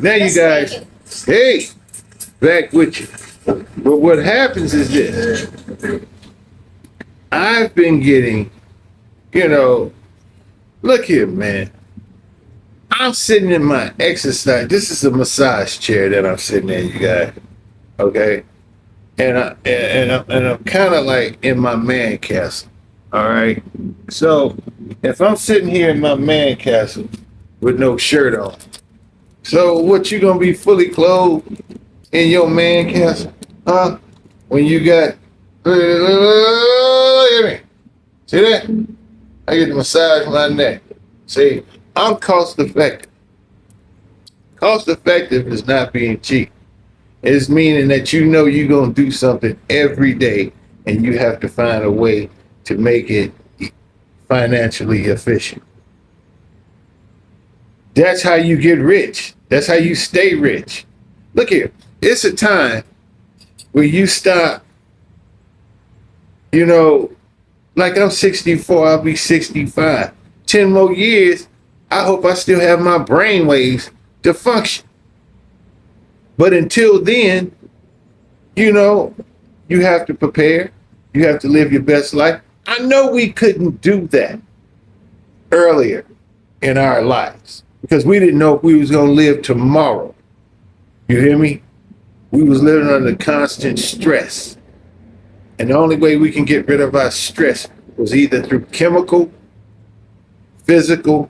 Now you guys, hey, back with you. But what happens is this. I've been getting, look here, man. I'm sitting in my exercise. This is a massage chair that I'm sitting in, you guys. Okay? And I'm kind of like in my man castle. All right? So, if I'm sitting here in my man castle with no shirt on, so what, you gonna be fully clothed in your man castle? Huh? When you got, look at me. See that? I get the massage my neck. See, I'm cost effective. Cost effective is not being cheap. It's meaning that you're gonna do something every day and you have to find a way to make it financially efficient. That's how you get rich. That's how you stay rich. Look here, it's a time where you stop, like I'm 64, I'll be 65. 10 more years, I hope I still have my brain waves to function. But until then, you have to prepare. You have to live your best life. I know we couldn't do that earlier in our lives because we didn't know if we was going to live tomorrow. You hear me? We was living under constant stress. And the only way we can get rid of our stress was either through chemical, physical.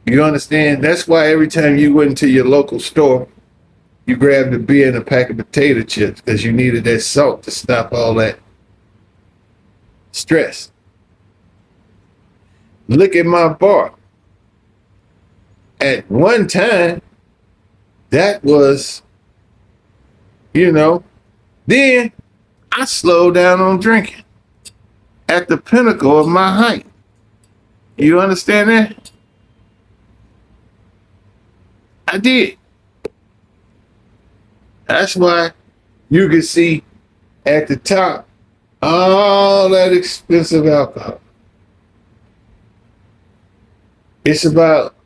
You understand? That's why every time you went into your local store, you grabbed a beer and a pack of potato chips because you needed that salt to stop all that stress. Look at my bar. At one time, that was, then I slowed down on drinking at the pinnacle of my height. You understand that? I did. That's why you can see at the top all that expensive alcohol. It's about,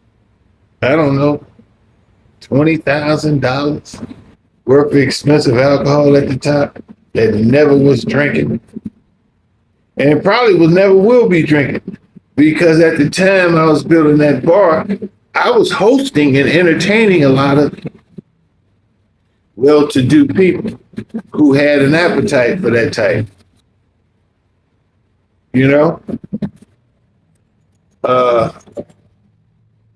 I don't know, $20,000 worth of expensive alcohol at the top that never was drinking. And probably never will be drinking. Because at the time I was building that bar, I was hosting and entertaining a lot of well-to-do people who had an appetite for that type.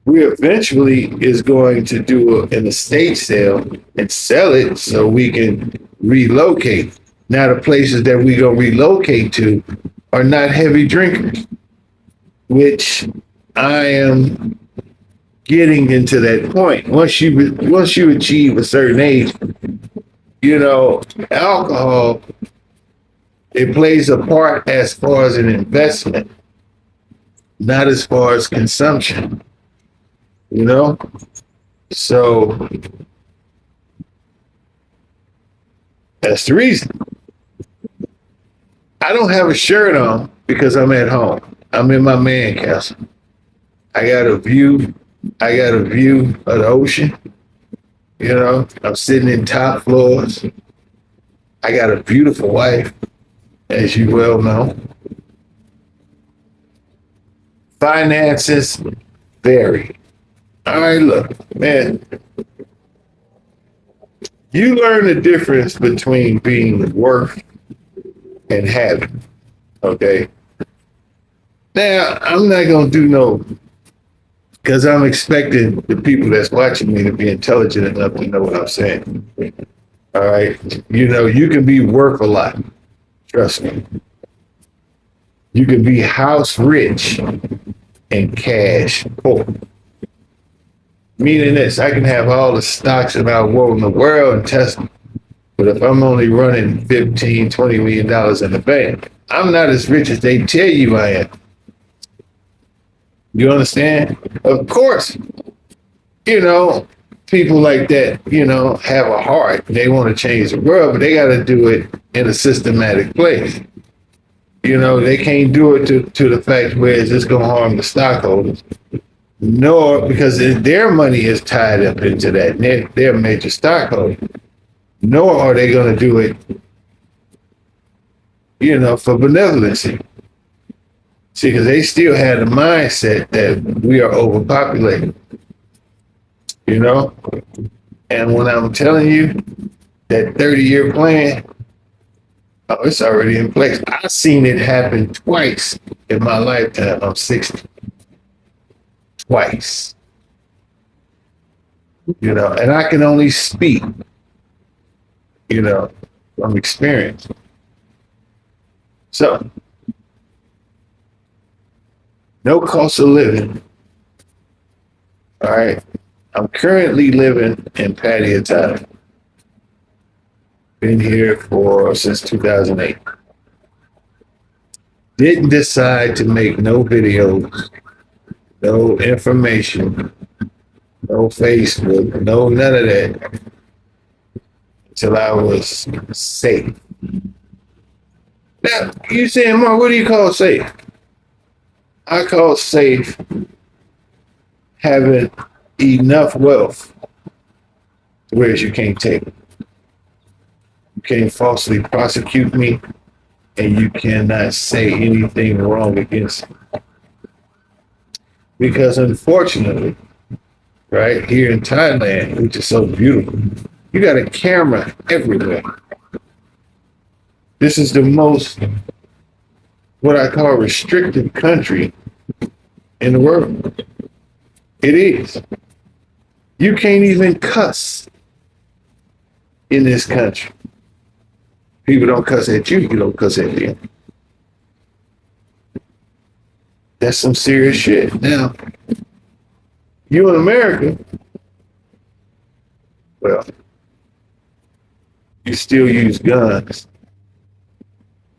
We eventually is going to do an estate sale and sell it so we can relocate. Now the places that we go relocate to are not heavy drinkers, which I am getting into that point. Once you achieve a certain age, alcohol, it plays a part as far as an investment, not as far as consumption. So that's the reason. I don't have a shirt on because I'm at home. I'm in my man castle. I got a view of the ocean. I'm sitting in top floors. I got a beautiful wife, as you well know. Finances vary. All right, look, man. You learn the difference between being worth and having. Okay. Now, I'm not going to do because I'm expecting the people that's watching me to be intelligent enough to know what I'm saying. All right. You can be worth a lot. Trust me. You can be house rich and cash poor. Meaning this, I can have all the stocks in our world in the world and test them. But if I'm only running $15, $20 million in the bank, I'm not as rich as they tell you I am. You understand? Of course, people like that, have a heart. They want to change the world, but they got to do it in a systematic place. They can't do it to the fact where it's just going to harm the stockholders. nor because their money is tied up into that. They're a major stockholder. Nor are they going to do it, for benevolency. See, because they still had the mindset that we are overpopulated, And when I'm telling you that 30-year plan, oh, it's already in place. I've seen it happen twice in my lifetime. I'm 60. Twice. And I can only speak, from experience. So, no cost of living. All right. I'm currently living in Patio, Thailand. Been here since 2008. Didn't decide to make no videos, no information, no Facebook, no none of that until I was safe. Now, you saying, Mark, what do you call safe? I call safe having enough wealth to where you can't take it. You can't falsely prosecute me, and you cannot say anything wrong against me. Because unfortunately, right here in Thailand, which is so beautiful, you got a camera everywhere. This is the most, what I call, restricted country in the world. It is. You can't even cuss in this country. People don't cuss at you, you don't cuss at them. That's some serious shit. Now, you in America, well, you still use guns.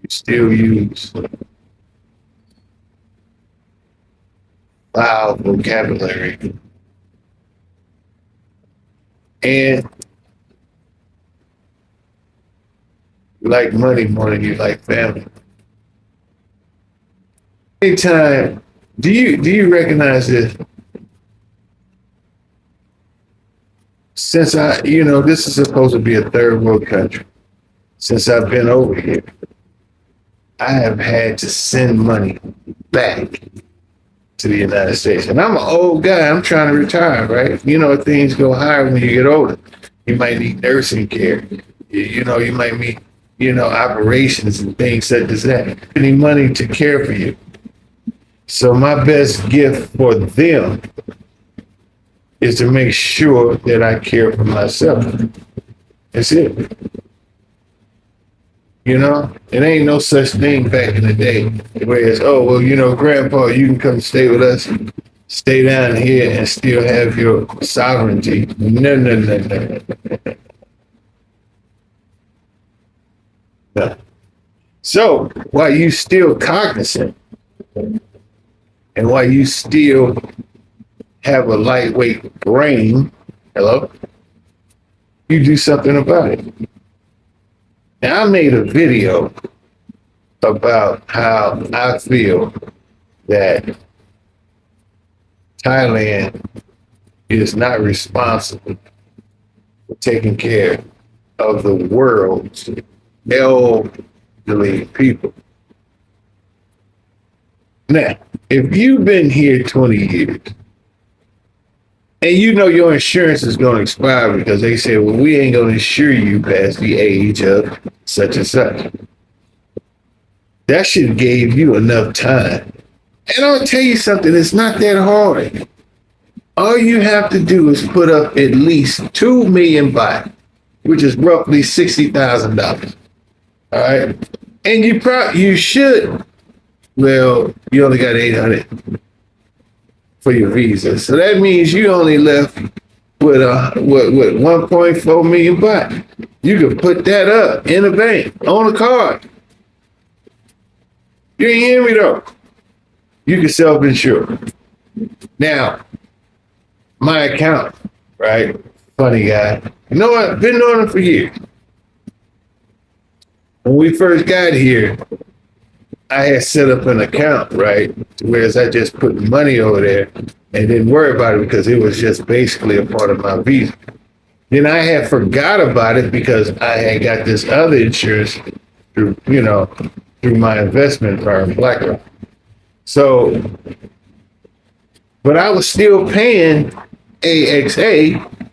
You still use foul vocabulary. And you like money more than you like family. Anytime, do you recognize this? Since this is supposed to be a third world country. Since I've been over here, I have had to send money back to the United States. And I'm an old guy. I'm trying to retire, right? Things go higher when you get older. You might need nursing care. You might need, operations and things such as that. You need money to care for you. So my best gift for them is to make sure that I care for myself. That's it. It ain't no such thing back in the day where it's, Grandpa, you can come stay with us, stay down here and still have your sovereignty. No. No. So while you still cognizant and while you still have a lightweight brain, hello, you do something about it. Now, I made a video about how I feel that Thailand is not responsible for taking care of the world's elderly people. Now, if you've been here 20 years, and your insurance is going to expire because they say, well, we ain't going to insure you past the age of such and such. That should gave you enough time. And I'll tell you something, it's not that hard. All you have to do is put up at least 2 million baht, which is roughly $60,000. All right. And you should, well, you only got 800 for your visa. So that means you only left with 1.4 million baht. You could put that up in a bank on a card. You ain't hear me though. You can self-insure. Now, my account, right? Funny guy. You know what? I've been knowing him for years. When we first got here, I had set up an account, right? Whereas I just put money over there and didn't worry about it because it was just basically a part of my visa. Then I had forgot about it because I had got this other insurance through, through my investment firm, BlackRock. So, but I was still paying AXA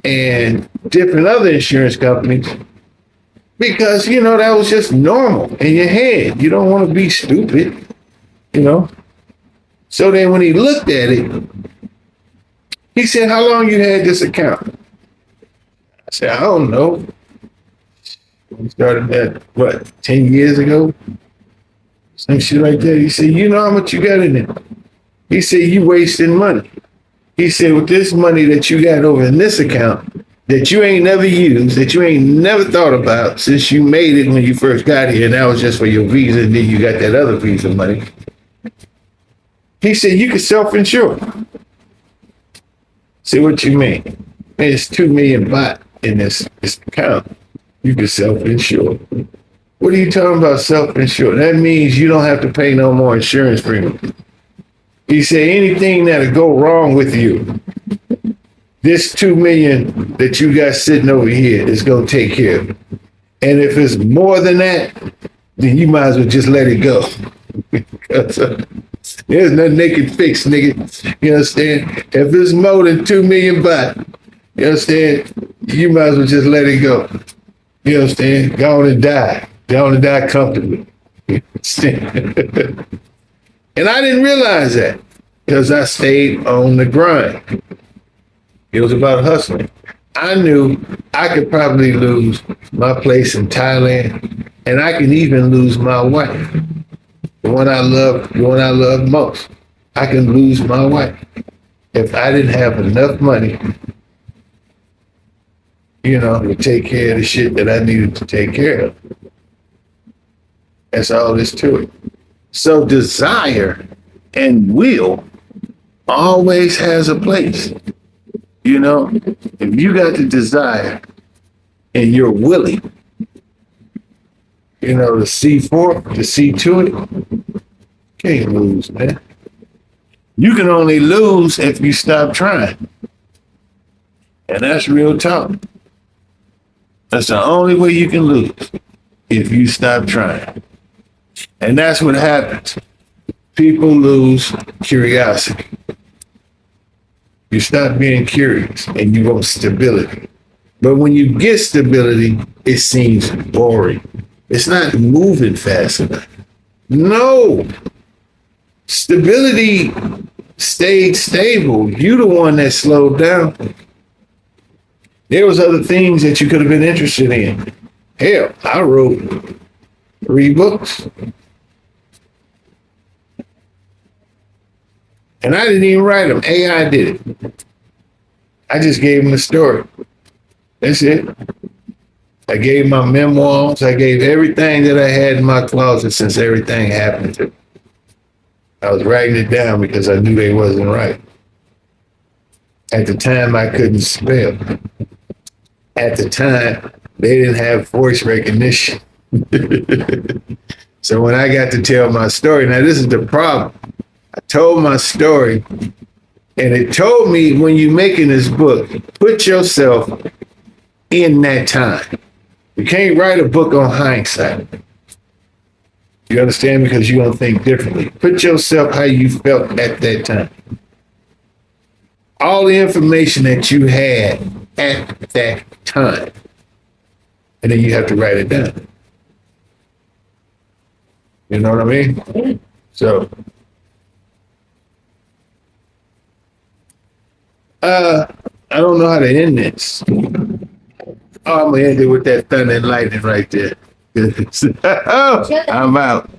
and different other insurance companies because, that was just normal in your head. You don't want to be stupid, So then when he looked at it, he said, how long you had this account? I said, I don't know. We started that, 10 years ago? Some shit like that. He said, you know how much you got in it? He said, you wasting money. He said, with this money that you got over in this account that you ain't never used, that you ain't never thought about since you made it when you first got here, and that was just for your visa, and then you got that other visa money. He said, you can self-insure. See what you mean? It's 2 million baht in this account. You can self-insure. What are you talking about self-insure? That means you don't have to pay no more insurance premium. He said anything that'll go wrong with you, this 2 million that you got sitting over here is gonna take care of it. And if it's more than that, then you might as well just let it go. Because there's nothing they can fix, nigga. You understand? If it's more than 2 million baht, you understand? You might as well just let it go. You understand? Go on and die. Go on and die comfortably. You understand? And I didn't realize that because I stayed on the grind. It was about hustling. I knew I could probably lose my place in Thailand, and I can even lose my wife, the one I love most. I can lose my wife if I didn't have enough money, to take care of the shit that I needed to take care of. That's all there's to it. So desire and will always has a place. If you got the desire and you're willing, to see forth, to see to it, can't lose, man. You can only lose if you stop trying. And that's real talk. That's the only way you can lose, if you stop trying. And that's what happens. People lose curiosity. You stop being curious and you want stability. But when you get stability, it seems boring. It's not moving fast enough. No. Stability stayed stable. You the one that slowed down. There was other things that you could have been interested in. Hell, I wrote 3 books. And I didn't even write them. AI did it. I just gave them a story. That's it. I gave my memoirs. I gave everything that I had in my closet since everything happened to me. I was writing it down because I knew they wasn't right. At the time, I couldn't spell. At the time, they didn't have voice recognition. So when I got to tell my story, now this is the problem. I told my story, and it told me when you're making this book, put yourself in that time. You can't write a book on hindsight. You understand? Because you're going to think differently. Put yourself how you felt at that time. All the information that you had at that time. And then you have to write it down. You know what I mean? So, I don't know how to end this. Oh, I'm going to end it with that thunder and lightning right there. I'm out.